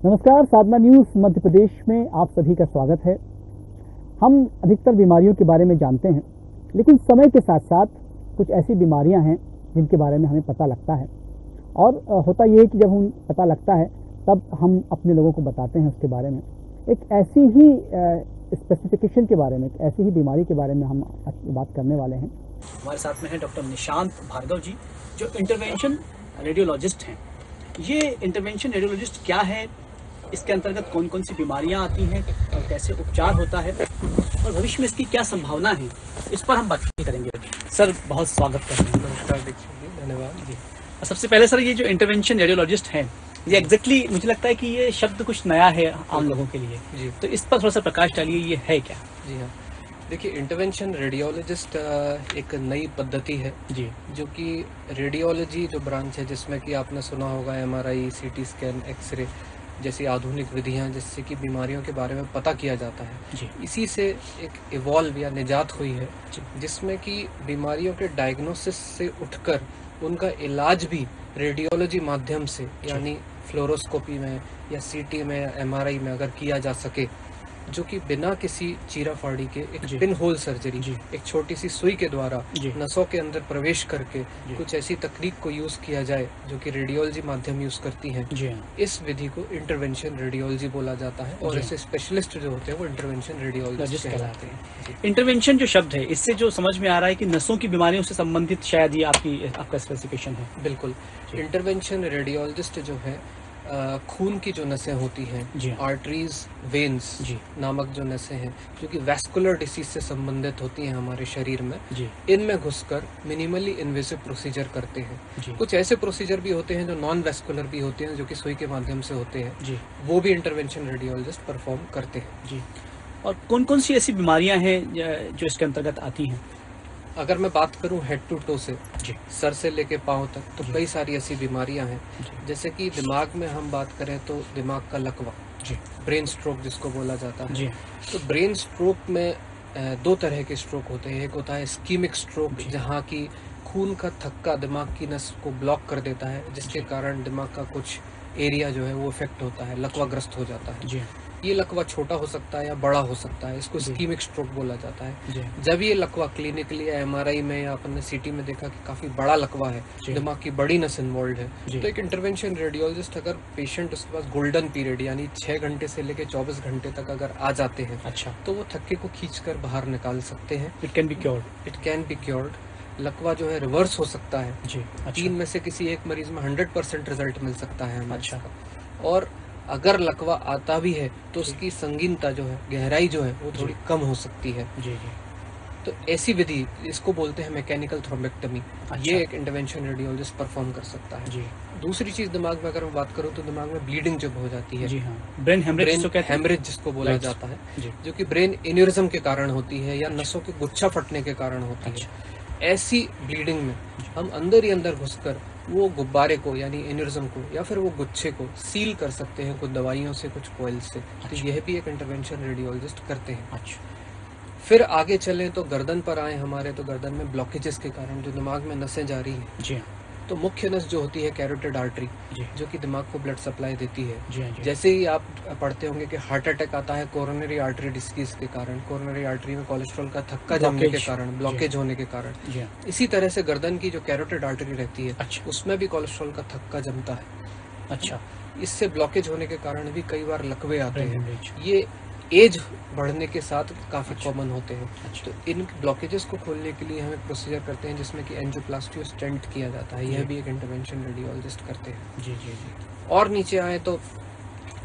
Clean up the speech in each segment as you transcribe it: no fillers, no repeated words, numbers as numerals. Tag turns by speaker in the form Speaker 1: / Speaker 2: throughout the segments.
Speaker 1: नमस्कार, साधना न्यूज़ मध्य प्रदेश में आप सभी का स्वागत है। हम अधिकतर बीमारियों के बारे में जानते हैं, लेकिन समय के साथ साथ कुछ ऐसी बीमारियां हैं जिनके बारे में हमें पता लगता है। और होता ये है कि जब हम पता लगता है तब हम अपने लोगों को बताते हैं उसके बारे में। एक ऐसी ही स्पेसिफिकेशन के बारे में, एक ऐसी ही बीमारी के बारे में हम बात करने वाले हैं।
Speaker 2: हमारे साथ में है डॉक्टर निशांत भार्गव जी, जो इंटरवेंशन रेडियोलॉजिस्ट हैं। ये इंटरवेंशन रेडियोलॉजिस्ट क्या है, इसके अंतर्गत कौन कौन सी बीमारियां आती हैं और कैसे उपचार होता है और भविष्य में इसकी क्या संभावना है, इस पर हम बात करेंगे। सर, बहुत स्वागत करते हैं।
Speaker 3: नमस्कार दीक्षित जी, धन्यवाद जी।
Speaker 2: सबसे पहले सर, ये जो इंटरवेंशन रेडियोलॉजिस्ट हैं, ये एग्जैक्टली मुझे लगता है कि ये शब्द कुछ नया है आम लोगों के लिए
Speaker 3: जी।
Speaker 2: तो इस पर थोड़ा सा प्रकाश डालिए, ये है क्या?
Speaker 3: जी हाँ, देखिए, इंटरवेंशन रेडियोलॉजिस्ट एक नई पद्धति है
Speaker 2: जी,
Speaker 3: जो कि रेडियोलॉजी जो ब्रांच है, जिसमें कि आपने सुना होगा एमआरआई, सीटी स्कैन, एक्सरे जैसी आधुनिक विधियां, जिससे कि बीमारियों के बारे में पता किया जाता है।
Speaker 2: जी,
Speaker 3: इसी से एक इवॉल्व या निजात हुई है, जिसमें कि बीमारियों के डायग्नोसिस से उठकर उनका इलाज भी रेडियोलॉजी माध्यम से, यानी फ्लोरोस्कोपी में या सीटी में या एमआरआई में अगर किया जा सके, जो कि बिना किसी चीरा फाड़ी के एक पिन होल सर्जरी, एक छोटी सी सुई के द्वारा नसों के अंदर प्रवेश करके कुछ ऐसी तकनीक को यूज किया जाए जो कि रेडियोलॉजी माध्यम यूज करती हैं। इस विधि को इंटरवेंशन रेडियोलॉजी बोला जाता है और ऐसे स्पेशलिस्ट जो होते हैं वो इंटरवेंशन रेडियोलॉजिस्ट कहलाते हैं।
Speaker 2: इंटरवेंशन जो शब्द है, इससे जो समझ में आ रहा है कि नसों की बीमारियों से संबंधित शायद ये आपका स्पेसिफिकेशन है।
Speaker 3: बिल्कुल, इंटरवेंशन रेडियोलॉजिस्ट जो है खून की जो नसें होती हैं, आर्टरीज, वेन्स नामक जो नसें हैं, जो कि वैस्कुलर डिसीज से संबंधित होती हैं हमारे शरीर में, इनमें घुसकर मिनिमली इन्वेसिव प्रोसीजर करते हैं। कुछ ऐसे प्रोसीजर भी होते हैं जो नॉन वैस्कुलर भी होते हैं, जो कि सुई के माध्यम से होते हैं, वो भी इंटरवेंशन रेडियोलॉजिस्ट परफॉर्म करते हैं।
Speaker 2: और कौन कौन सी ऐसी बीमारियां हैं जो इसके अंतर्गत आती हैं?
Speaker 3: अगर मैं बात करूं हेड टू टो से, सर से लेके पांव तक, तो कई सारी ऐसी बीमारियां हैं। जैसे कि दिमाग में हम बात करें तो दिमाग का लकवा, ब्रेन स्ट्रोक जिसको बोला जाता है। तो ब्रेन स्ट्रोक में दो तरह के स्ट्रोक होते हैं। एक होता है इस्कीमिक स्ट्रोक, जहाँ की खून का थक्का दिमाग की नस को ब्लॉक कर देता है, जिसके कारण दिमाग का कुछ एरिया जो है वो इफेक्ट होता है, लकवाग्रस्त हो जाता है। ये लकवा छोटा हो सकता है या बड़ा हो सकता है, इसको इस्कीमिक स्ट्रोक बोला जाता है। जब ये लकवा क्लिनिकली या एमआरआई में या अपन ने सीटी में देखा कि काफी बड़ा लकवा है, दिमाग की बड़ी नस इन्वॉल्व है, तो एक इंटरवेंशन रेडियोलॉजिस्ट अगर पेशेंट उसके पास गोल्डन पीरियड यानी 6 घंटे से लेकर 24 घंटे तक अगर आ जाते हैं, तो वो थक्के को खींचकर बाहर निकाल सकते हैं।
Speaker 2: It can be cured.
Speaker 3: लकवा जो है रिवर्स हो सकता है। 3 में से किसी एक मरीज में 100% रिजल्ट मिल सकता है हमें। और अगर लकवा आता भी है तो उसकी संगीनता जो है, गहराई जो है, वो थोड़ी कम हो सकती है। तो ऐसी विधि, इसको बोलते हैं मैकेनिकल थ्रोम्बेक्टमी। ये एक इंटरवेंशन रेडियोलॉजिस्ट परफॉर्म कर सकता है। दूसरी चीज, दिमाग में अगर मैं बात करूं तो दिमाग में ब्लीडिंग जब हो जाती है,
Speaker 2: ब्रेन हेमरेज
Speaker 3: जिसको बोला जाता है, जो कि ब्रेन एन्यूरिज्म के कारण होती है या नसों के गुच्छा फटने के कारण होती है। ऐसी ब्लीडिंग में हम अंदर ही अंदर घुसकर वो गुब्बारे को यानी एन्यूरिज्म को या फिर वो गुच्छे को सील कर सकते हैं, कुछ दवाइयों से, कुछ कॉइल से। तो यह भी एक इंटरवेंशन रेडियोलॉजिस्ट करते हैं। फिर आगे चलें तो गर्दन पर आए हमारे, तो गर्दन में ब्लॉकेजेस के कारण जो दिमाग में नसें जा रही हैं, तो मुख्य नस जो होती है कैरोटिड आर्टरी, जो कि दिमाग को ब्लड सप्लाई देती है। जैसे ही आप पढ़ते होंगे कि हार्ट अटैक आता है कोरोनरी आर्टरी डिसीज के कारण, कोरोनरी आर्टरी में कोलेस्ट्रॉल का थक्का जमने के कारण, ब्लॉकेज होने के कारण। इसी तरह से गर्दन की जो कैरोटिड आर्टरी रहती है, उसमें भी कोलेस्ट्रॉल का थक्का जमता है। इससे ब्लॉकेज होने के कारण भी कई बार लकवे आते हैं। ये एज बढ़ने के साथ काफी कॉमन होते हैं। तो इन ब्लॉकेजेस को खोलने के लिए हम एक प्रोसीजर करते हैं जिसमें कि एंजियोप्लास्टी और स्टेंट किया जाता है। यह भी एक इंटरवेंशन रेडियोलॉजिस्ट करते हैं। और नीचे आए तो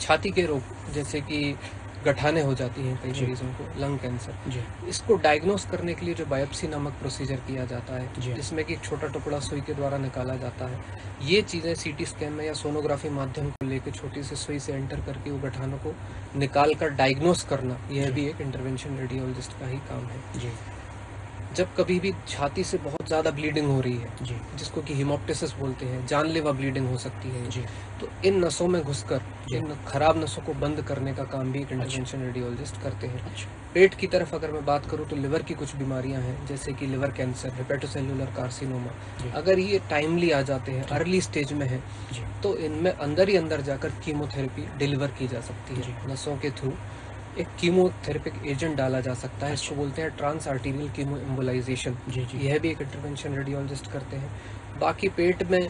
Speaker 3: छाती के रोग, जैसे कि गठाने हो जाती हैं कई मरीजों को, लंग कैंसर, इसको डायग्नोस करने के लिए जो बायोप्सी नामक प्रोसीजर किया जाता है, जिसमें कि एक छोटा टुकड़ा सुई के द्वारा निकाला जाता है। ये चीज़ें सीटी स्कैन में या सोनोग्राफी माध्यम को लेकर छोटी सी सुई से एंटर करके वो गठानों को निकाल कर डायग्नोस करना, यह भी एक इंटरवेंशन रेडियोलॉजिस्ट का ही काम है। जब कभी भी छाती से बहुत ज़्यादा ब्लीडिंग हो रही है,
Speaker 2: जी
Speaker 3: जिसको कि हेमोप्टिसिस बोलते हैं, जानलेवा ब्लीडिंग हो सकती है,
Speaker 2: जी
Speaker 3: तो इन नसों में घुसकर
Speaker 2: जी।
Speaker 3: इन खराब नसों को बंद करने का काम भी एक इंटरवेंशन रेडियोलॉजिस्ट करते हैं।
Speaker 2: अच्छा
Speaker 3: पेट की तरफ अगर मैं बात करूं तो लिवर की कुछ बीमारियां हैं, जैसे कि लिवर कैंसर, हेपेटोसेल्युलर कार्सिनोमा।
Speaker 2: जी
Speaker 3: अगर ये टाइमली आ जाते हैं, अर्ली स्टेज में है,
Speaker 2: जी
Speaker 3: तो इनमें अंदर ही अंदर जाकर कीमोथेरेपी डिलीवर की जा सकती
Speaker 2: जी।
Speaker 3: है। नसों के थ्रू एक कीमोथेरेपिक एजेंट डाला जा सकता है, इसको बोलते हैं ट्रांस आर्टीरियल कीमो एम्बोलाइजेशन।
Speaker 2: जी जी
Speaker 3: यह भी एक इंटरवेंशन रेडियोलॉजिस्ट करते हैं। बाकी पेट में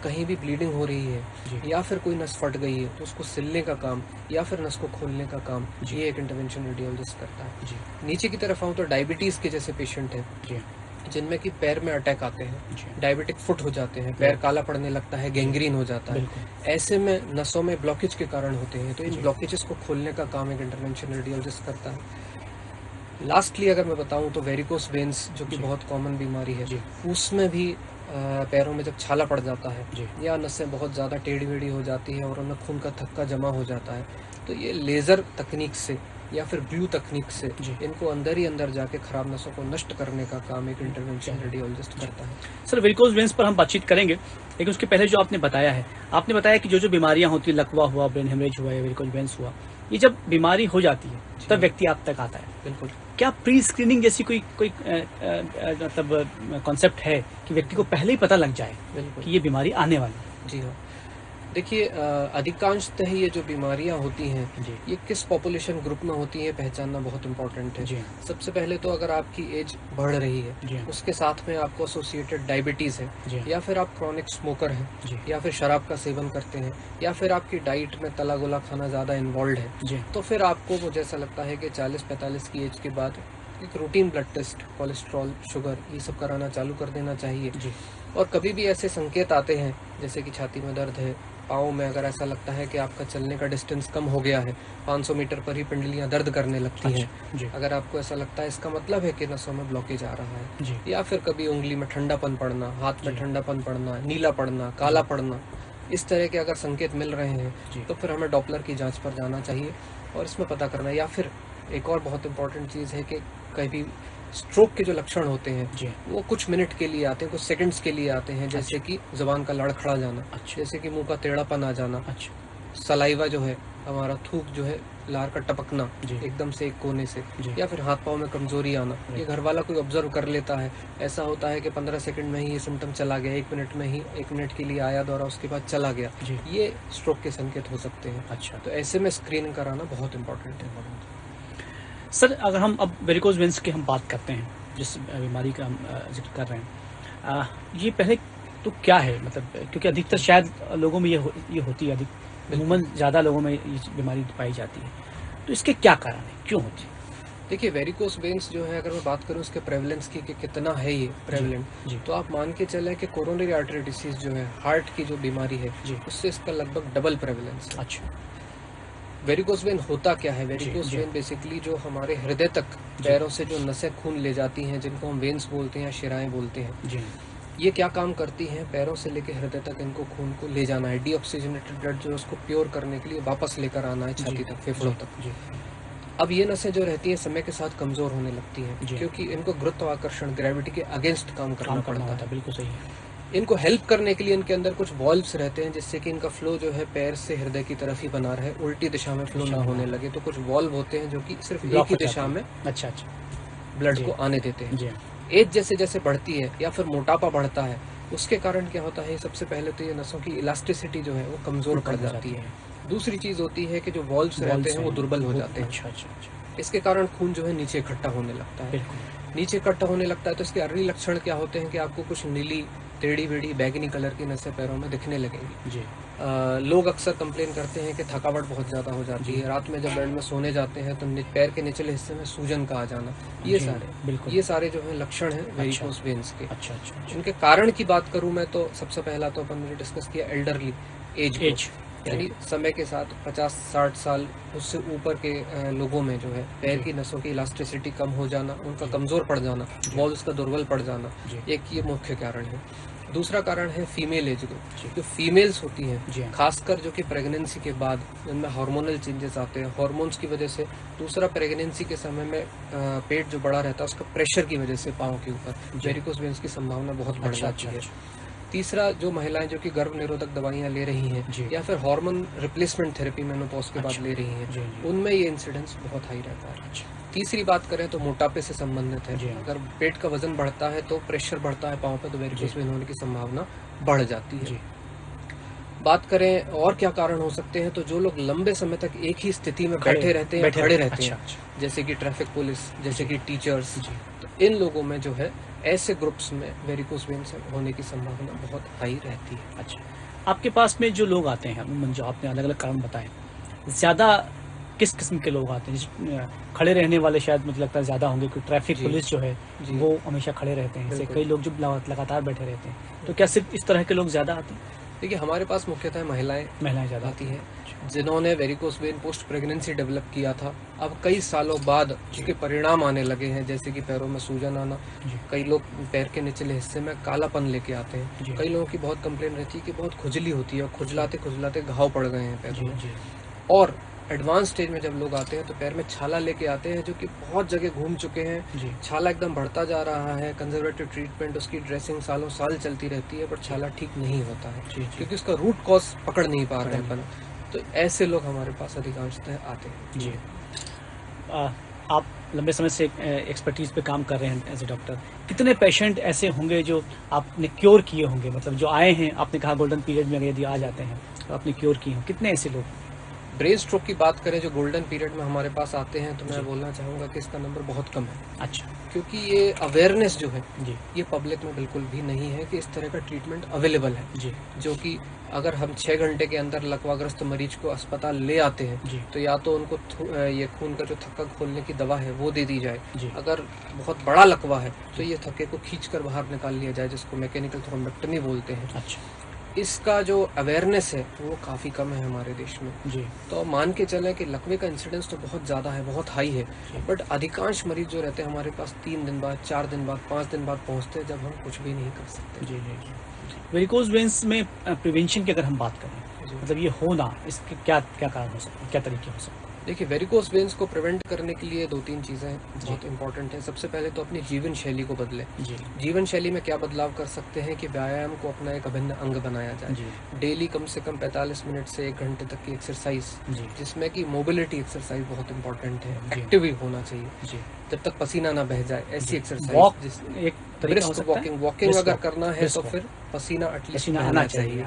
Speaker 3: कहीं भी ब्लीडिंग हो रही है
Speaker 2: जी
Speaker 3: या फिर कोई नस फट गई है तो उसको सिलने का काम या फिर नस को खोलने का काम
Speaker 2: जी।
Speaker 3: ये एक इंटरवेंशन रेडियोलॉजिस्ट करता है।
Speaker 2: जी
Speaker 3: नीचे की तरफ आऊँ तो डायबिटीज़ के जैसे पेशेंट हैं,
Speaker 2: जी
Speaker 3: जिनमें कि पैर में अटैक आते हैं,
Speaker 2: जी
Speaker 3: डायबिटिक फुट हो जाते हैं, पैर काला पड़ने लगता है, गैंग्रीन हो जाता है।
Speaker 2: बिल्कुल
Speaker 3: ऐसे में नसों में ब्लॉकेज के कारण होते हैं, तो इन
Speaker 2: जी।
Speaker 3: ब्लॉकेजेस को खोलने का काम एक इंटरवेंशन रेडियोलॉजिस्ट करता है। लास्टली अगर मैं बताऊं तो वेरिकोस वेन्स, जो कि
Speaker 2: जी।
Speaker 3: बहुत कॉमन बीमारी है,
Speaker 2: जी
Speaker 3: उसमें भी पैरों में जब छाला पड़ जाता है
Speaker 2: जी
Speaker 3: या नसें बहुत ज़्यादा टेढ़ी मेढ़ी हो जाती है और उनमें खून का थक्का जमा हो जाता है, तो ये लेज़र तकनीक से या फिर ब्लू तकनीक से
Speaker 2: जी।
Speaker 3: इनको अंदर ही अंदर जाके खराब नसों को नष्ट करने का काम एक इंटरवेंशन
Speaker 2: जी।
Speaker 3: रेडियोलॉजिस्ट करता है।
Speaker 2: सर वेरिकोज वेन्स पर हम बातचीत करेंगे, लेकिन उसके पहले जो आपने बताया है, आपने बताया कि जो बीमारियां होती है, लकवा हुआ, ब्रेन हेमरेज हुआ या वेरिकोज वेन्स हुआ, ये जब बीमारी हो जाती है तब व्यक्ति आप तक आता है।
Speaker 3: बिल्कुल।
Speaker 2: क्या प्री स्क्रीनिंग जैसी कोई मतलब कॉन्सेप्ट है कि व्यक्ति को पहले ही पता लग जाए
Speaker 3: बिल्कुल
Speaker 2: कि ये बीमारी आने वाली है?
Speaker 3: जी हाँ। देखिए, अधिकांशतः ये जो बीमारियां होती हैं,
Speaker 2: जी
Speaker 3: ये किस पॉपुलेशन ग्रुप में होती है पहचानना बहुत इंपॉर्टेंट है।
Speaker 2: जी
Speaker 3: सबसे पहले तो अगर आपकी एज बढ़ रही है,
Speaker 2: जी
Speaker 3: उसके साथ में आपको एसोसिएटेड डायबिटीज़ है,
Speaker 2: जी
Speaker 3: या फिर आप क्रॉनिक स्मोकर हैं,
Speaker 2: जी
Speaker 3: या फिर शराब का सेवन करते हैं, या फिर आपकी डाइट में तला गोला खाना ज़्यादा इन्वॉल्व है,
Speaker 2: जी
Speaker 3: तो फिर आपको, मुझे ऐसा लगता है कि 40-45 की एज के बाद एक routine blood test, cholesterol, sugar, ये सब कराना चालू कर देना चाहिए।
Speaker 2: जी
Speaker 3: और कभी भी ऐसे संकेत आते हैं, जैसे कि छाती में दर्द है, पाँव में अगर ऐसा लगता है कि आपका चलने का डिस्टेंस कम हो गया है, 500 मीटर पर ही पिंडलियां दर्द करने लगती हैं,
Speaker 2: जी
Speaker 3: अगर आपको ऐसा लगता है, इसका मतलब है कि नसों में ब्लॉकेज आ रहा है।
Speaker 2: जी
Speaker 3: या फिर कभी उंगली में ठंडापन पड़ना, हाथ में
Speaker 2: जी।
Speaker 3: ठंडापन पड़ना, नीला पड़ना, काला पड़ना, इस तरह के अगर संकेत मिल रहे हैं,
Speaker 2: जी
Speaker 3: तो फिर हमें डॉपलर की जांच पर जाना चाहिए और इसमें पता करना। या फिर एक और बहुत इंपॉर्टेंट चीज़ है कि कभी स्ट्रोक के जो लक्षण होते हैं,
Speaker 2: जी
Speaker 3: वो कुछ मिनट के लिए आते हैं, कुछ सेकंड्स के लिए आते हैं, जैसे कि जुबान का लड़खड़ा जाना,
Speaker 2: अच्छा
Speaker 3: जैसे कि मुंह का टेढ़ापन आ जाना,
Speaker 2: अच्छा
Speaker 3: सलाइवा जो है, हमारा थूक जो है, लार का टपकना
Speaker 2: जी
Speaker 3: एकदम से एक कोने से,
Speaker 2: जी
Speaker 3: या फिर हाथ पाँव में कमजोरी आना। ये घर वाला कोई ऑब्जर्व कर लेता है, ऐसा होता है कि 15 सेकंड में ही ये सिम्टम चला गया, 1 मिनट में ही, 1 मिनट के लिए आया दौरा, उसके बाद चला गया,
Speaker 2: जी
Speaker 3: ये स्ट्रोक के संकेत हो सकते हैं।
Speaker 2: अच्छा।
Speaker 3: तो ऐसे में स्क्रीनिंग कराना बहुत इंपॉर्टेंट है।
Speaker 2: सर अगर हम अब वेरिकोज वेन्स की हम बात करते हैं, जिस बीमारी का हम जिक्र कर रहे हैं, ये पहले तो क्या है, मतलब क्योंकि अधिकतर शायद लोगों में ये होती है, अमूमन ज़्यादा लोगों में ये बीमारी पाई जाती है, तो इसके क्या कारण है, क्यों होती है?
Speaker 3: देखिए, वेरिकोस वेन्स जो है, अगर मैं बात करूं इसके प्रेवलेंस की कि कितना है ये प्रेवलेंट,
Speaker 2: जी
Speaker 3: तो आप मान के चलें कि कोरोनरी आर्टरी डिसीज जो है, हार्ट की जो बीमारी है,
Speaker 2: जी
Speaker 3: उससे इसका लगभग डबल प्रेवलेंस है।
Speaker 2: अच्छा
Speaker 3: वेरिकोस वेन होता क्या है? Varicose
Speaker 2: ji.
Speaker 3: वेन बेसिकली जो हमारे हृदय तक पैरों से जो नसें खून ले जाती हैं, जिनको हम वेन्स बोलते हैं या शिराएं बोलते हैं,
Speaker 2: जी
Speaker 3: ये क्या काम करती हैं? पैरों से लेकर हृदय तक इनको खून को ले जाना है, डीऑक्सीजनेटेड ब्लड जो है उसको प्योर करने के लिए वापस लेकर आना है छाती तक, फेफड़ों तक।
Speaker 2: जी
Speaker 3: अब ये नसें जो रहती हैं, समय के साथ कमजोर होने लगती हैं,
Speaker 2: जी।
Speaker 3: क्योंकि इनको गुरुत्वाकर्षण, ग्रेविटी के अगेंस्ट काम करना
Speaker 2: काम करना
Speaker 3: पड़ता
Speaker 2: होता
Speaker 3: है।
Speaker 2: है, बिल्कुल सही है।
Speaker 3: इनको हेल्प करने के लिए इनके अंदर कुछ वॉल्व्स रहते हैं, जिससे कि इनका फ्लो जो है पैर से हृदय की तरफ ही बना रहे, उल्टी दिशा में फ्लो ना होने लगे। तो कुछ वॉल्व होते हैं जो कि सिर्फ एक ही दिशा में
Speaker 2: अच्छा अच्छा
Speaker 3: ब्लड
Speaker 2: जी।
Speaker 3: को आने देते हैं।
Speaker 2: जी
Speaker 3: एज जैसे जैसे बढ़ती है या फिर मोटापा बढ़ता है, उसके कारण क्या होता है, सबसे पहले तो ये नसों की इलास्टिसिटी जो है वो कमजोर पड़ जाती है। दूसरी चीज होती है कि जो वॉल्व्स रहते हैं वो दुर्बल हो जाते हैं।
Speaker 2: अच्छा अच्छा अच्छा
Speaker 3: इसके कारण खून जो है नीचे इकट्ठा होने लगता है।
Speaker 2: बिल्कुल
Speaker 3: नीचे इकट्ठा होने लगता है तो इसके अर्ली लक्षण क्या होते हैं कि आपको कुछ नीली, टेढ़ी बेढ़ी, बैगनी कलर की नसें पैरों में दिखने लगेंगी।
Speaker 2: जी
Speaker 3: लोग अक्सर कंप्लेन करते हैं कि थकावट बहुत ज़्यादा हो जाती है, रात में जब बेड में सोने जाते हैं तो पैर के निचले हिस्से में सूजन का आ जाना, ये
Speaker 2: जी,
Speaker 3: सारे
Speaker 2: बिल्कुल।
Speaker 3: ये सारे जो है लक्षण हैं वेरिकोस वेन्स के।
Speaker 2: अच्छा अच्छा अच्छा
Speaker 3: इनके कारण की बात करूं मैं तो सबसे पहला तो अपन ने डिस्कस किया एल्डरली एज, यानी समय के साथ 50-60 साल उससे ऊपर के लोगों में जो है पैर की नसों की इलास्टिसिटी कम हो जाना, उनका कमज़ोर पड़ जाना, वॉल्व्स का दुर्बल पड़ जाना,
Speaker 2: जी।
Speaker 3: एक ये मुख्य कारण है। दूसरा कारण है फीमेल एज ग्रुप। जो फीमेल्स होती
Speaker 2: जी
Speaker 3: हैं
Speaker 2: हाँ।
Speaker 3: खासकर जो कि प्रेगनेंसी के बाद उनमें हार्मोनल चेंजेस आते हैं, हार्मोन्स की वजह से। दूसरा, प्रेगनेंसी के समय में पेट जो बड़ा रहता है उसका प्रेशर की वजह से पाँव के ऊपर वेरिकोस वेन्स की संभावना बहुत बढ़ जाती है। तीसरा, जो महिलाएं जो कि गर्भ निरोधक दवाइयाँ ले रही हैं या फिर हार्मोन रिप्लेसमेंट थेरेपी मेनोपॉज के बाद ले रही हैं, उनमें ये इंसिडेंस बहुत हाई रहता है। तीसरी बात करें तो मोटापे से संबंधित है। अगर पेट का वजन बढ़ता है तो प्रेशर बढ़ता है पाँव पे, तो वेरिकोस वेन होने की संभावना बढ़ जाती है। बात करें और क्या कारण हो सकते हैं, तो जो लोग लंबे समय तक एक ही स्थिति में बैठे रहते हैं, खड़े रहते हैं, जैसे कि ट्रैफिक पुलिस, जैसे कि टीचर्स, तो इन लोगों में जो है ऐसे ग्रुप्स में वेरिकोस वेन्स होने की संभावना बहुत हाई रहती है।
Speaker 2: अच्छा, आपके पास में जो लोग आते हैं, अमूमन जो आपने अलग अलग कारण बताए, ज़्यादा किस किस्म के लोग आते हैं? खड़े रहने वाले शायद मुझे लगता है ज़्यादा होंगे, क्योंकि ट्रैफिक पुलिस जो है वो हमेशा खड़े रहते हैं। ऐसे कई लोग जो लगातार बैठे रहते हैं, तो क्या सिर्फ इस तरह के लोग ज़्यादा आते हैं?
Speaker 3: देखिए, हमारे पास मुख्यतः महिलाएं
Speaker 2: ज़्यादा
Speaker 3: आती हैं जिन्होंने varicose when post pregnancy develop किया था। अब कई सालों बाद उसके परिणाम आने लगे हैं, जैसे कि पैरों में सूजन आना, कई लोग पैर के निचले हिस्से में कालापन लेके आते हैं। कई लोगों की बहुत कंप्लेन रहती है कि बहुत खुजली होती है और खुजलाते खुजलाते घाव पड़ गए हैं पैरों में। और एडवांस स्टेज में जब लोग आते हैं तो पैर में छाला लेके आते हैं, जो कि बहुत जगह घूम चुके हैं। छाला एकदम बढ़ता जा रहा है, कंजर्वेटिव ट्रीटमेंट, उसकी ड्रेसिंग सालों साल चलती रहती है, पर छाला ठीक नहीं होता है क्योंकि उसका रूट कॉज पकड़ नहीं पा रहे हैं। तो ऐसे लोग हमारे पास अधिकांशतः आते हैं।
Speaker 2: जी, आप लंबे समय से एक्सपर्टीज़ पे काम कर रहे हैं एज ए डॉक्टर, कितने पेशेंट ऐसे होंगे जो आपने क्योर किए होंगे? मतलब जो आए हैं, आपने कहा गोल्डन पीरियड में यदि आ जाते हैं तो आपने क्योर किए हों, कितने ऐसे लोग?
Speaker 3: ब्रेन स्ट्रोक की बात करें जो गोल्डन पीरियड में हमारे पास आते हैं, तो मैं बोलना चाहूँगा कि इसका नंबर बहुत कम है।
Speaker 2: अच्छा,
Speaker 3: क्योंकि ये अवेयरनेस जो है ये पब्लिक में बिल्कुल भी नहीं है कि इस तरह का ट्रीटमेंट अवेलेबल है। जो कि अगर हम 6 घंटे के अंदर लकवाग्रस्त मरीज को अस्पताल ले आते हैं तो या तो उनको ये खून का जो थक्का खोलने की दवा है वो दे दी जाए। अगर बहुत बड़ा लकवा है तो ये थक्के को खींचकर बाहर निकाल लिया जाए, जिसको मैकेनिकल थ्रोम्बेक्टमी बोलते हैं।
Speaker 2: अच्छा,
Speaker 3: इसका जो अवेयरनेस है वो काफ़ी कम है हमारे देश में। तो मान के चलें कि लकवे का इंसिडेंस तो बहुत ज़्यादा है, बहुत हाई है, बट अधिकांश मरीज जो रहते हैं हमारे पास 3 दिन बाद, 4 दिन बाद, 5 दिन बाद पहुंचते हैं, जब हम कुछ भी नहीं कर सकते।
Speaker 2: वेरिकोस वेन्स में प्रिवेंशन की अगर हम बात करें, मतलब ये होना, इसके क्या क्या कारण हो सकते हैं, क्या तरीके हो सकते हैं?
Speaker 3: देखिए, वेरिकोस वेन्स को प्रिवेंट करने के लिए 2-3 चीज़ें बहुत इंपॉर्टेंट हैं। सबसे पहले तो अपनी जीवन शैली को बदलें। जीवन शैली में क्या बदलाव कर सकते हैं कि व्यायाम को अपना एक अभिन्न अंग बनाया जाए। डेली कम से कम 45 मिनट से 1 घंटे तक की एक्सरसाइज, जिसमें कि मोबिलिटी एक्सरसाइज बहुत इंपॉर्टेंट है, एक्टिव ही होना चाहिए जब तक पसीना ना बह जाए। ऐसी एक्सरसाइज, ब्रिस्क वॉकिंग अगर करना है तो फिर पसीना एटलीस्ट आना चाहिए।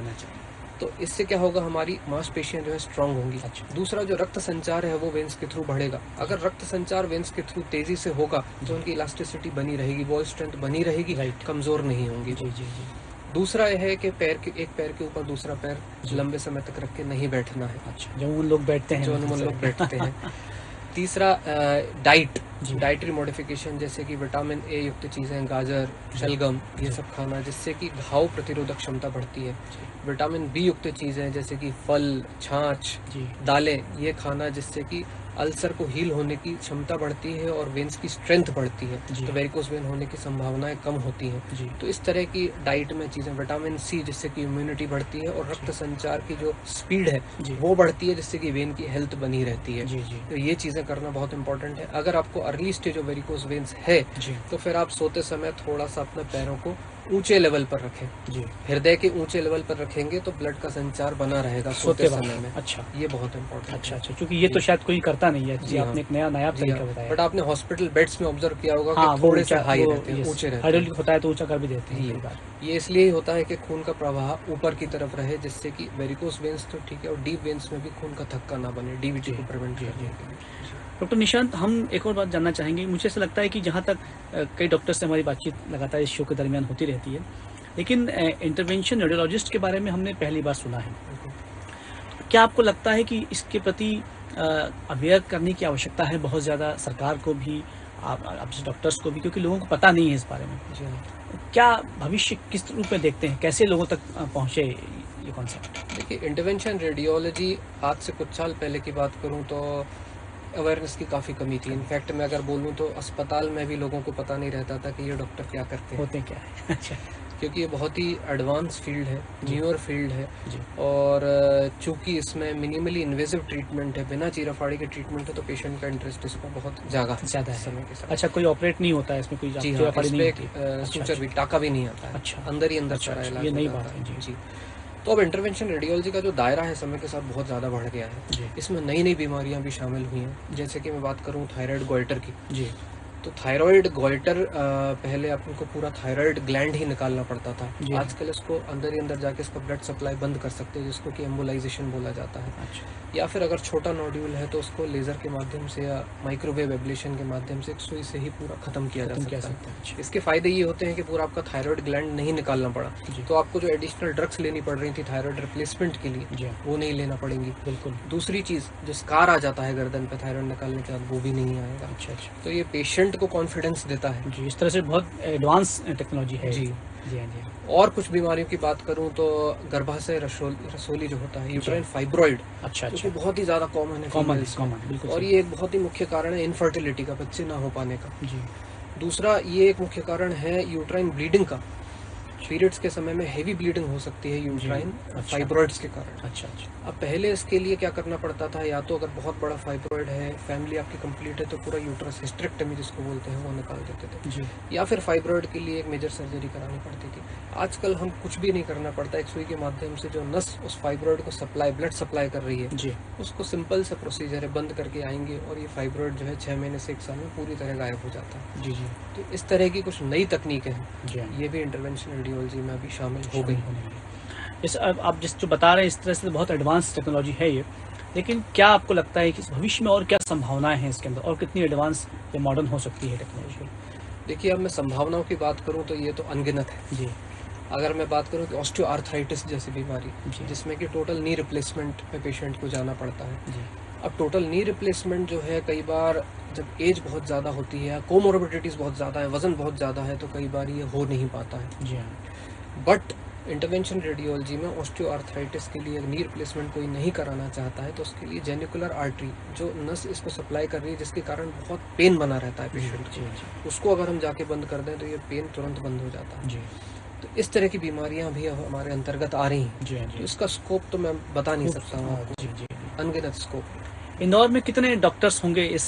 Speaker 3: तो इससे क्या होगा, हमारी मांसपेशियां जो है स्ट्रांग होंगी। दूसरा, जो रक्त संचार है वो वेन्स के थ्रू बढ़ेगा। अगर रक्त संचार वेन्स के थ्रू तेजी से होगा तो उनकी इलास्टिसिटी बनी रहेगी, वॉल स्ट्रेंथ बनी रहेगी, कमजोर नहीं होंगी। दूसरा यह है कि एक पैर के ऊपर दूसरा पैर लंबे समय तक रख के नहीं बैठना है।
Speaker 2: जो उन लोग बैठते
Speaker 3: हैं। तीसरा, डाइटरी मॉडिफिकेशन, जैसे कि विटामिन ए युक्त चीज़ें, गाजर, शलगम, ये सब खाना, जिससे कि घाव प्रतिरोधक क्षमता बढ़ती है। विटामिन बी युक्त चीज़ें जैसे कि फल, छाछ, दालें, ये खाना, जिससे कि अल्सर को हील होने की क्षमता बढ़ती है और वेन्स की स्ट्रेंथ बढ़ती है, तो वेरिकोस वेन होने की संभावनाएं कम होती हैं। तो इस तरह की डाइट में चीज़ें, विटामिन सी जिससे कि इम्यूनिटी बढ़ती है और रक्त संचार की जो स्पीड है वो बढ़ती है, जिससे कि वेन की हेल्थ बनी रहती है। तो ये चीज़ें करना बहुत इंपॉर्टेंट है। अगर आपको early stage of varicose veins है तो फिर आप सोते समय थोड़ा सा अपने पैरों को ऊंचे लेवल पर रखें। हृदय के ऊंचे लेवल पर रखेंगे तो ब्लड का संचार बना रहेगा सोते समय में।
Speaker 2: अच्छा,
Speaker 3: ये बहुत इंपॉर्टेंट।
Speaker 2: अच्छा, क्योंकि ये तो शायद कोई करता नहीं है। जी, आपने एक नया तरीका बताया।
Speaker 3: बट आपने हॉस्पिटल बेड्स में ऑब्जर्व किया होगा कि थोड़े से हाई रहते हैं, ऊंचे रहते हैं।
Speaker 2: हाइड्रोलिक होता है तो ऊंचा कर भी देते हैं।
Speaker 3: ये इसलिए होता है कि खून का प्रवाह ऊपर की तरफ रहे, जिससे कि वेरिकोस वेन्स तो ठीक है और डीप वेन्स में भी खून का थक्का ना बने, डीवीटी को प्रिवेंट करने के लिए।
Speaker 2: डॉक्टर निशांत, हम एक और बात जानना चाहेंगे। मुझे ऐसा लगता है कि जहाँ तक कई डॉक्टर से हमारी बातचीत लगातार इस शो के दरमियान होती रहती है, लेकिन इंटरवेंशन रेडियोलॉजिस्ट के बारे में हमने पहली बार सुना है। क्या आपको लगता है कि इसके प्रति अवेयर करने की आवश्यकता है बहुत ज़्यादा, सरकार को भी, आप डॉक्टर्स को भी, क्योंकि लोगों को पता नहीं है इस बारे में? क्या भविष्य किस रूप में देखते हैं, कैसे लोगों तक पहुँचे ये कॉन्सेप्ट?
Speaker 3: देखिए, इंटरवेंशन रेडियोलॉजी आज से कुछ साल पहले की बात करूँ तो अवेयरनेस की काफ़ी कमी थी। इनफैक्ट मैं अगर बोलूँ तो अस्पताल में भी लोगों को पता नहीं रहता था कि ये डॉक्टर क्या करते हैं,
Speaker 2: होते क्या है। अच्छा,
Speaker 3: क्योंकि ये बहुत ही एडवांस फील्ड है, न्यूअर फील्ड है
Speaker 2: जी।
Speaker 3: और चूंकि इसमें मिनिमली इन्वेसिव ट्रीटमेंट है, बिना चीराफाड़ी के ट्रीटमेंट है, तो पेशेंट का इंटरेस्ट इसमें बहुत ज़्यादा है
Speaker 2: समय
Speaker 3: के साथ।
Speaker 2: अच्छा, कोई ऑपरेट नहीं होता है इसमें, कोई
Speaker 3: जी हाँ,
Speaker 2: चीराफाड़ी नहीं
Speaker 3: इसमें
Speaker 2: होती?
Speaker 3: सूचर भी, टाका भी नहीं आता है।
Speaker 2: अच्छा,
Speaker 3: अंदर ही अंदर सारा
Speaker 2: अच्छा,
Speaker 3: इलाज
Speaker 2: ये नई
Speaker 3: हो
Speaker 2: बात
Speaker 3: जाता
Speaker 2: है। जी।
Speaker 3: तो अब इंटरवेंशन रेडियोलॉजी का जो दायरा है समय के साथ बहुत ज़्यादा बढ़ गया
Speaker 2: जी।
Speaker 3: है। इसमें नई नई बीमारियां भी शामिल हुई हैं। जैसे कि मैं बात करूं थायराइड गोइटर की,
Speaker 2: जी।
Speaker 3: तो थायराइड गोइटर पहले आपको पूरा थायराइड ग्लैंड ही निकालना पड़ता था।
Speaker 2: जी।
Speaker 3: आजकल इसको अंदर ही अंदर जाके इसका ब्लड सप्लाई बंद कर सकते हैं, जिसको कि एम्बोलाइजेशन बोला जाता है।
Speaker 2: अच्छा।
Speaker 3: या फिर अगर छोटा नोड्यूल है तो उसको लेज़र के माध्यम से या माइक्रोवेव एब्लेशन के माध्यम से एक सुई से ही पूरा ख़त्म किया जा सकता है।
Speaker 2: अच्छा।
Speaker 3: इसके फ़ायदे ये होते हैं कि पूरा आपका थायराइड ग्लैंड नहीं निकालना पड़ा, तो आपको जो एडिशनल ड्रग्स लेनी पड़ रही थी थायराइड रिप्लेसमेंट के लिए, वो नहीं लेना पड़ेंगी।
Speaker 2: बिल्कुल।
Speaker 3: दूसरी चीज़, जो स्कार आ जाता है गर्दन पे थायराइड निकालने के बाद, वो भी नहीं आएगा।
Speaker 2: अच्छा।
Speaker 3: तो ये पेशेंट को कॉन्फिडेंस देता है।
Speaker 2: जी, इस तरह से बहुत एडवांस टेक्नोलॉजी है।
Speaker 3: जी।
Speaker 2: जी हाँ, जी।
Speaker 3: और कुछ बीमारियों की बात करूं तो गर्भाशय रसोली जो होता है, यूट्राइन फाइब्रॉइड,
Speaker 2: अच्छा,
Speaker 3: जो कि बहुत ही ज़्यादा कॉमन है females में।
Speaker 2: बिल्कुल।
Speaker 3: और ये एक बहुत ही मुख्य कारण है इनफर्टिलिटी का, बच्चे ना हो पाने का।
Speaker 2: जी।
Speaker 3: दूसरा, ये एक मुख्य कारण है यूट्राइन ब्लीडिंग का। पीरियड्स के समय में हेवी ब्लीडिंग हो सकती है यूट्राइन फाइब्रॉइड्स के कारण।
Speaker 2: अच्छा।
Speaker 3: अब पहले इसके लिए क्या करना पड़ता था, या तो अगर बहुत बड़ा फाइब्रॉइड है, फैमिली आपकी कंप्लीट है, तो पूरा यूट्रस हिस्टेरेक्टमी जिसको बोलते हैं वो निकाल देते थे।
Speaker 2: जी।
Speaker 3: या फिर फाइब्रॉइड के लिए एक मेजर सर्जरी करानी पड़ती थी। आजकल हम कुछ भी नहीं करना पड़ता, एक सुई के माध्यम से जो नस उस फाइब्रॉइड को ब्लड सप्लाई कर रही है,
Speaker 2: जी,
Speaker 3: उसको सिंपल सा प्रोसीजर है, बंद करके आएंगे और ये फाइब्रॉइड जो है 6 महीने से 1 साल में पूरी तरह गायब हो जाता है।
Speaker 2: जी। जी।
Speaker 3: तो इस तरह की कुछ नई तकनीकें हैं,
Speaker 2: जी हाँ।
Speaker 3: ये भी इंटरवेंशनल रेडियोलॉजी में अभी शामिल हो गई।
Speaker 2: इस आप जिस जो बता रहे हैं, इस तरह से बहुत एडवांस टेक्नोलॉजी है ये, लेकिन क्या आपको लगता है कि भविष्य में और क्या संभावनाएं हैं इसके अंदर, और कितनी एडवांस या मॉडर्न हो सकती है टेक्नोलॉजी?
Speaker 3: देखिए, अब मैं संभावनाओं की बात करूं तो ये तो अनगिनत है।
Speaker 2: जी।
Speaker 3: अगर मैं बात करूं कि ऑस्टियोआर्थराइटिस जैसी बीमारी, जिसमें कि टोटल नी रिप्लेसमेंट में पेशेंट को जाना पड़ता है।
Speaker 2: जी।
Speaker 3: अब टोटल नी रिप्लेसमेंट जो है, कई बार जब एज बहुत ज़्यादा होती है, कोमोर्बिडिटीज़ बहुत ज़्यादा है, वज़न बहुत ज़्यादा है, तो कई बार ये हो नहीं पाता है।
Speaker 2: जी हाँ।
Speaker 3: बट इंटरवेंशन रेडियोलॉजी में ऑस्टियोआर्थराइटिस के लिए नी रिप्लेसमेंट कोई नहीं कराना चाहता है, तो उसके लिए जेनिकुलर आर्टरी, जो नस इसको सप्लाई कर रही है, जिसके कारण बहुत पेन बना रहता है पेशेंट को, उसको अगर हम जाके बंद कर दें तो ये पेन तुरंत बंद हो जाता है।
Speaker 2: जी।
Speaker 3: तो इस तरह की बीमारियां भी अब हमारे अंतर्गत आ रही हैं।
Speaker 2: जी।
Speaker 3: तो इसका स्कोप तो मैं बता नहीं सकता हूँ आपको।
Speaker 2: जी। जी।
Speaker 3: अनगिनत स्कोप।
Speaker 2: इंदौर में कितने डॉक्टर्स होंगे इस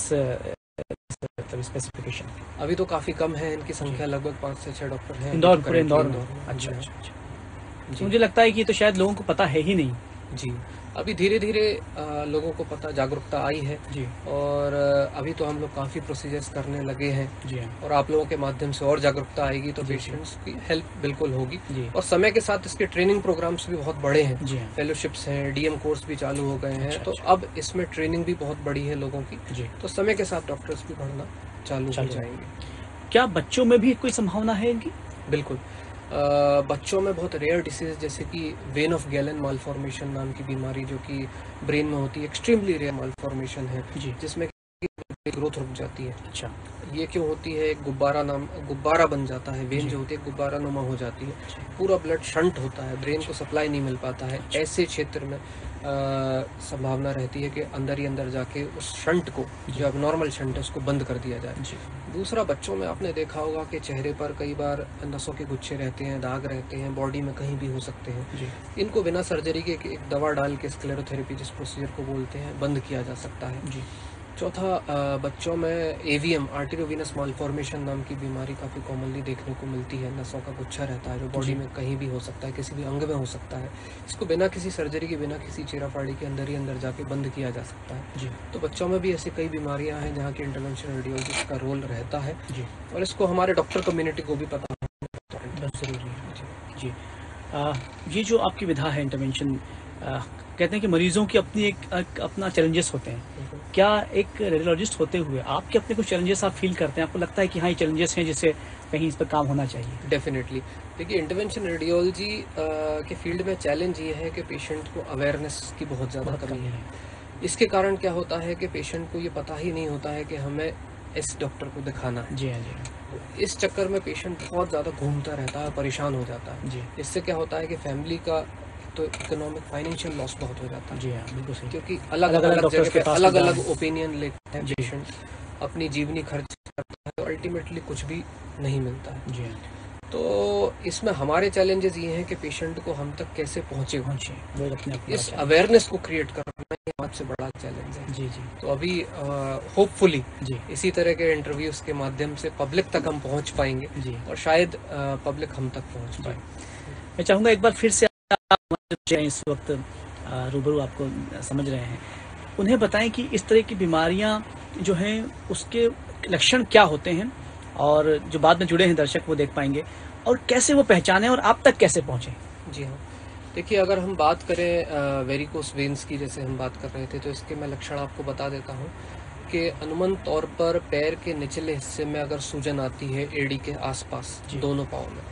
Speaker 2: स्पेसिफिकेशन?
Speaker 3: अभी तो काफ़ी कम है, इनकी संख्या लगभग 5 से 6 डॉक्टर हैं
Speaker 2: इंदौर, पूरे इंदौर में?
Speaker 3: अच्छा।
Speaker 2: मुझे लगता है कि ये तो शायद लोगों को पता है ही नहीं।
Speaker 3: जी, अभी धीरे धीरे लोगों को पता, जागरूकता आई है।
Speaker 2: जी।
Speaker 3: और अभी तो हम लोग काफ़ी प्रोसीजर्स करने लगे हैं।
Speaker 2: जी हाँ।
Speaker 3: और आप लोगों के माध्यम से और जागरूकता आएगी तो पेशेंट्स की हेल्प बिल्कुल होगी।
Speaker 2: जी।
Speaker 3: और समय के साथ इसके ट्रेनिंग प्रोग्राम्स भी बहुत बड़े हैं।
Speaker 2: जी हाँ।
Speaker 3: फेलोशिप्स हैं, डीएम कोर्स भी चालू हो गए हैं।
Speaker 2: अच्छा,
Speaker 3: तो अब इसमें ट्रेनिंग भी बहुत बड़ी है लोगों की।
Speaker 2: जी।
Speaker 3: तो समय के साथ डॉक्टर्स भी बढ़ना चालू हो जाएंगे।
Speaker 2: क्या बच्चों में भी कोई संभावना है इनकी?
Speaker 3: बिल्कुल। बच्चों में बहुत रेयर डिसीज, जैसे कि वेन ऑफ गैलन मालफॉर्मेशन नाम की बीमारी, जो कि ब्रेन में होती है, एक्सट्रीमली रेयर मालफॉर्मेशन है, जिसमें ग्रोथ रुक जाती है।
Speaker 2: अच्छा।
Speaker 3: ये क्यों होती है? गुब्बारा बन जाता है, वेन जो होती है गुब्बारा नुमा हो जाती है, पूरा ब्लड शंट होता है, ब्रेन को सप्लाई नहीं मिल पाता है। ऐसे क्षेत्र में संभावना रहती है कि अंदर ही अंदर जाके उस शंट को, जो अब नॉर्मल शंट है, उसको बंद कर दिया जाए। दूसरा, बच्चों में आपने देखा होगा कि चेहरे पर कई बार नसों के गुच्छे रहते हैं, दाग रहते हैं, बॉडी में कहीं भी हो सकते हैं। इनको बिना सर्जरी के एक दवा डाल के, स्क्लेरोथेरेपी जिस प्रोसीजर को बोलते हैं, बंद किया जा सकता है। चौथा, बच्चों में एवीएम, आर्टेरियोवेनस मालफॉर्मेशन नाम की बीमारी काफ़ी कॉमनली देखने को मिलती है। नसों का गुच्छा रहता है जो बॉडी में कहीं भी हो सकता है, किसी भी अंग में हो सकता है। इसको बिना किसी सर्जरी के, बिना किसी चीराफाड़ी के अंदर ही अंदर जाके बंद किया जा सकता है। तो बच्चों में भी ऐसी कई बीमारियां हैं जहाँ की इंटरवेंशन रेडियोलॉजिस्ट का रोल रहता है। और इसको हमारे डॉक्टर कम्युनिटी को भी पता है,
Speaker 2: ज़रूरी है। जी। ये जो आपकी विधा है इंटरवेंशन, कहते हैं कि मरीजों की अपना चैलेंजेस होते हैं। क्या एक रेडियोलॉजिस्ट होते हुए आपके अपने कुछ चैलेंजेस आप फील करते हैं? आपको लगता है कि हाँ, ये चैलेंजेस हैं जिससे कहीं इस पर काम होना चाहिए?
Speaker 3: डेफिनेटली। देखिए, इंटरवेंशन रेडियोलॉजी के फील्ड में चैलेंज ये है कि पेशेंट को अवेयरनेस की बहुत ज़्यादा कमी है। इसके कारण क्या होता है कि पेशेंट को ये पता ही नहीं होता है कि हमें इस डॉक्टर को दिखाना है।
Speaker 2: जी हाँ, जी हाँ।
Speaker 3: इस चक्कर में पेशेंट बहुत ज़्यादा घूमता रहता है, परेशान हो जाता है।
Speaker 2: जी।
Speaker 3: इससे क्या होता है कि फैमिली का तो इकोनॉमिक फाइनेंशियल लॉस बहुत हो जाता है।
Speaker 2: जी हाँ, बिल्कुल सही।
Speaker 3: क्योंकि अलग अलग
Speaker 2: डॉक्टर्स के पास
Speaker 3: अलग अलग ओपिनियन लेते हैं पेशेंट, अपनी जीवनी खर्च करता है, तो अल्टीमेटली कुछ भी नहीं मिलता है।
Speaker 2: जी हाँ।
Speaker 3: तो इसमें हमारे चैलेंजेस ये हैं कि पेशेंट को हम तक कैसे पहुंचे,
Speaker 2: वो अपने आप
Speaker 3: इस अवेयरनेस को क्रिएट करना ही सबसे बड़ा चैलेंज है।
Speaker 2: जी जी।
Speaker 3: तो अभी होपफुली
Speaker 2: जी
Speaker 3: इसी तरह के इंटरव्यूज के माध्यम से पब्लिक तक हम पहुंच पाएंगे
Speaker 2: जी।
Speaker 3: और शायद पब्लिक हम तक पहुंच पाए।
Speaker 2: मैं चाहूँगा एक बार फिर से आप इस वक्त रूबरू आपको समझ रहे हैं, उन्हें बताएं कि इस तरह की बीमारियां जो हैं उसके लक्षण क्या होते हैं, और जो बाद में जुड़े हैं दर्शक वो देख पाएंगे, और कैसे वो पहचानें और आप तक कैसे पहुँचें।
Speaker 3: जी हाँ, देखिए अगर हम बात करें वेरिकोस वेन्स की, जैसे हम बात कर रहे थे, तो इसके मैं लक्षण आपको बता देता हूँ कि अनुमान तौर पर पैर के निचले हिस्से में अगर सूजन आती है एड़ी के आसपास दोनों पाँव में,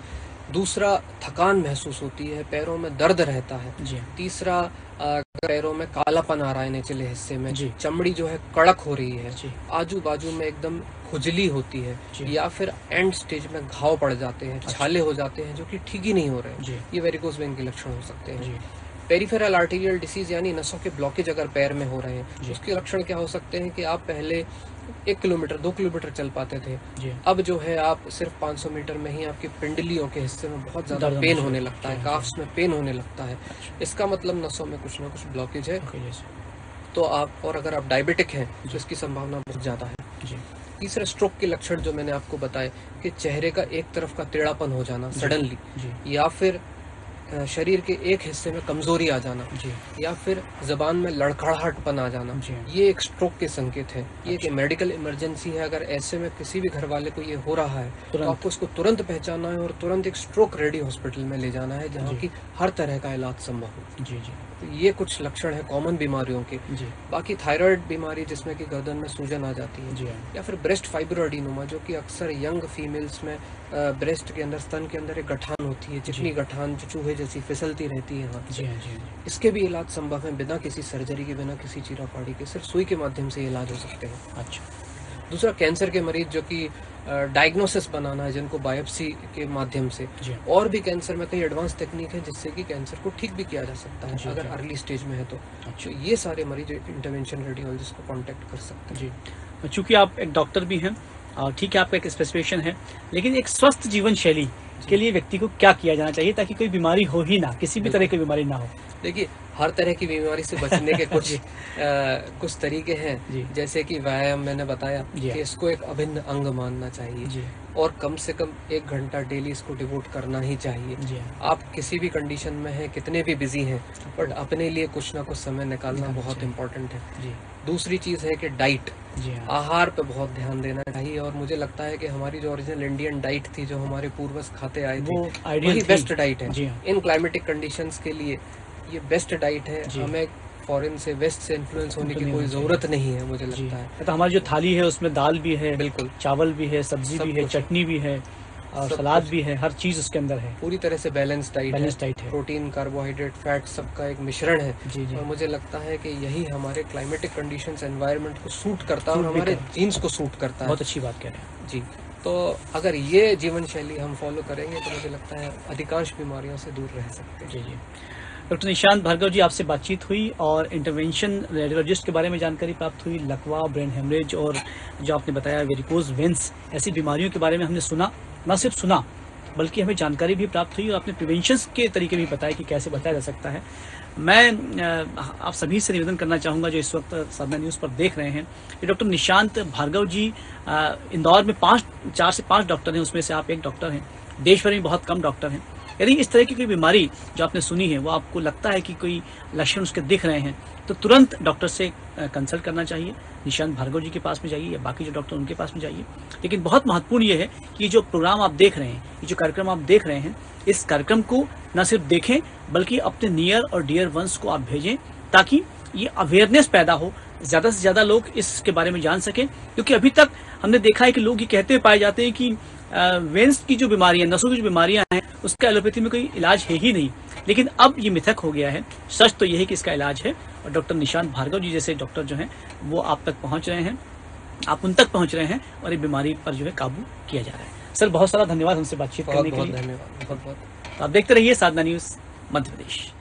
Speaker 3: दूसरा थकान महसूस होती है, पैरों में दर्द रहता है, तीसरा पैरों में कालापन आ रहा है निचले हिस्से में, चमड़ी जो है कड़क हो रही है, आजू बाजू में एकदम खुजली होती है, या फिर एंड स्टेज में घाव पड़ जाते हैं, छाले हो जाते हैं जो कि ठीक ही नहीं हो रहे हैं, ये वेरिकोस वेन के लक्षण हो सकते हैं। पेरिफेरल आर्टेरियल डिसीज यानी नसों के ब्लॉकेज अगर पैर में हो रहे हैं, उसके लक्षण क्या हो सकते हैं कि आप पहले 1 किलोमीटर 2 किलोमीटर चल पाते थे, अब जो है आप सिर्फ 500 मीटर में ही आपकी पिंडलियों के हिस्से में बहुत ज्यादा पेन होने लगता है, काफ्स में पेन होने लगता है। इसका मतलब नसों में कुछ ना कुछ ब्लॉकेज है। तो आप, और अगर आप डायबिटिक हैं तो इसकी संभावना बहुत ज्यादा है। तीसरा स्ट्रोक के लक्षण जो मैंने आपको बताए कि चेहरे का एक तरफ का टेढ़ापन हो जाना सडनली, या फिर शरीर के एक हिस्से में कमजोरी आ जाना, या फिर जबान में लड़खड़ाहटपन आ जाना, ये एक स्ट्रोक के संकेत है। ये एक मेडिकल इमरजेंसी है। अगर ऐसे में किसी भी घर वाले को ये हो रहा है तो आपको इसको तुरंत पहचानना है और तुरंत एक स्ट्रोक रेडी हॉस्पिटल में ले जाना है, जहाँ की हर तरह का इलाज संभव हो। जी जी। तो ये कुछ लक्षण है कॉमन बीमारियों के। बाकी थायराइड बीमारी जिसमें कि गर्दन में सूजन आ जाती है, या फिर ब्रेस्ट फाइब्रोएडिनोमा जो कि अक्सर यंग फीमेल्स में ब्रेस्ट के अंदर, स्तन के अंदर एक गठान होती है, चिकनी गठान जो चूहे जैसी फिसलती रहती है हाथ से। इसके भी इलाज संभव है बिना किसी सर्जरी के, बिना किसी चीराफाड़ी के, सिर्फ सुई के माध्यम से इलाज हो सकते हैं। अच्छा। दूसरा कैंसर के मरीज जो कि डायग्नोसिस बनाना है जिनको बायोप्सी के माध्यम से, और भी कैंसर में कई एडवांस टेक्निक है जिससे कि कैंसर को ठीक भी किया जा सकता है अगर अर्ली स्टेज में है तो। अच्छा। ये सारे मरीज इंटरवेंशन रेडियोलॉजिस्ट को कांटेक्ट कर सकते हैं। जी।
Speaker 2: चूंकि आप एक डॉक्टर भी हैं, ठीक है आपका एक स्पेसिफिकेशन है, लेकिन एक स्वस्थ जीवन शैली के लिए व्यक्ति को क्या किया जाना चाहिए ताकि कोई बीमारी हो ही ना, किसी भी तरह की बीमारी ना हो?
Speaker 3: देखिए, हर तरह की बीमारी से बचने के कुछ तरीके हैं, जैसे कि व्यायाम मैंने बताया कि इसको एक अभिन्न अंग मानना चाहिए, और कम से कम 1 घंटा डेली इसको डिवोट करना ही चाहिए। आप किसी भी कंडीशन में हैं, कितने भी बिजी हैं, बट अपने लिए कुछ ना कुछ समय निकालना बहुत इम्पोर्टेंट है। दूसरी चीज़ है कि डाइट, आहार पे बहुत ध्यान देना चाहिए, और मुझे लगता है कि हमारी जो ओरिजिनल इंडियन डाइट थी, जो हमारे पूर्वज खाते आए थे, वही बेस्ट डाइट है इन क्लाइमेटिक कंडीशंस के लिए। ये बेस्ट डाइट है, हमें फॉरेन से, वेस्ट से इन्फ्लुएंस होने की कोई जरूरत नहीं है मुझे लगता है।
Speaker 2: तो हमारी जो थाली है उसमें दाल भी है,
Speaker 3: बिल्कुल,
Speaker 2: चावल भी है, सब्जी भी है, चटनी भी है, और सलाद भी है, हर चीज उसके अंदर है।
Speaker 3: पूरी तरह से बैलेंस डाइट है। प्रोटीन, कार्बोहाइड्रेट, फैट सबका एक मिश्रण है। और मुझे लगता है कि यही हमारे क्लाइमेटिक कंडीशंस, एनवायरनमेंट को सूट करता है और हमारे जीन्स को सूट करता है।
Speaker 2: बहुत अच्छी बात कह रहे हैं
Speaker 3: जी। तो अगर ये जीवन शैली हम फॉलो करेंगे तो मुझे लगता है अधिकांश बीमारियों से दूर रह सकते हैं।
Speaker 2: जी जी। डॉक्टर निशांत भार्गव जी, आपसे बातचीत हुई और इंटरवेंशन रेडियोलॉजिस्ट के बारे में जानकारी प्राप्त हुई। लकवा, ब्रेन हेमरेज, और जो आपने बताया वेरिकोज वेन्स, ऐसी बीमारियों के बारे में हमने सुना, न सिर्फ सुना बल्कि हमें जानकारी भी प्राप्त हुई, और आपने प्रिवेंशन के तरीके भी बताए कि कैसे बचाया जा सकता है। मैं आप सभी से निवेदन करना चाहूँगा जो इस वक्त साधना न्यूज़ पर देख रहे हैं कि डॉक्टर निशांत भार्गव जी इंदौर में 4 से 5 डॉक्टर हैं, उसमें से आप एक डॉक्टर हैं। देश भर में बहुत कम डॉक्टर हैं। यदि इस तरह की कोई बीमारी जो आपने सुनी है वो आपको लगता है कि कोई लक्षण उसके दिख रहे हैं, तो तुरंत डॉक्टर से कंसल्ट करना चाहिए। निशांत भार्गव जी के पास में जाइए या बाकी जो डॉक्टर उनके पास में जाइए। लेकिन बहुत महत्वपूर्ण ये है कि जो प्रोग्राम आप देख रहे हैं, ये जो कार्यक्रम आप देख रहे हैं, इस कार्यक्रम को न सिर्फ देखें बल्कि अपने नियर और डियर वंस को आप भेजें, ताकि ये अवेयरनेस पैदा हो, ज़्यादा से ज़्यादा लोग इसके बारे में जान सकें। क्योंकि अभी तक हमने देखा है कि लोग ये कहते पाए जाते हैं कि वेन्स की जो बीमारियां, नसों की जो बीमारियां हैं, उसका एलोपैथी में कोई इलाज है ही नहीं। लेकिन अब ये मिथक हो गया है। सच तो यह है कि इसका इलाज है, और डॉक्टर निशांत भार्गव जी जैसे डॉक्टर जो हैं वो आप तक पहुंच रहे हैं, आप उन तक पहुंच रहे हैं, और ये बीमारी पर जो है काबू किया जा रहा है। सर, बहुत सारा धन्यवाद हमसे बातचीत करने के लिए।
Speaker 3: धन्यवाद।
Speaker 2: आप देखते रहिए साधना न्यूज़ मध्य प्रदेश।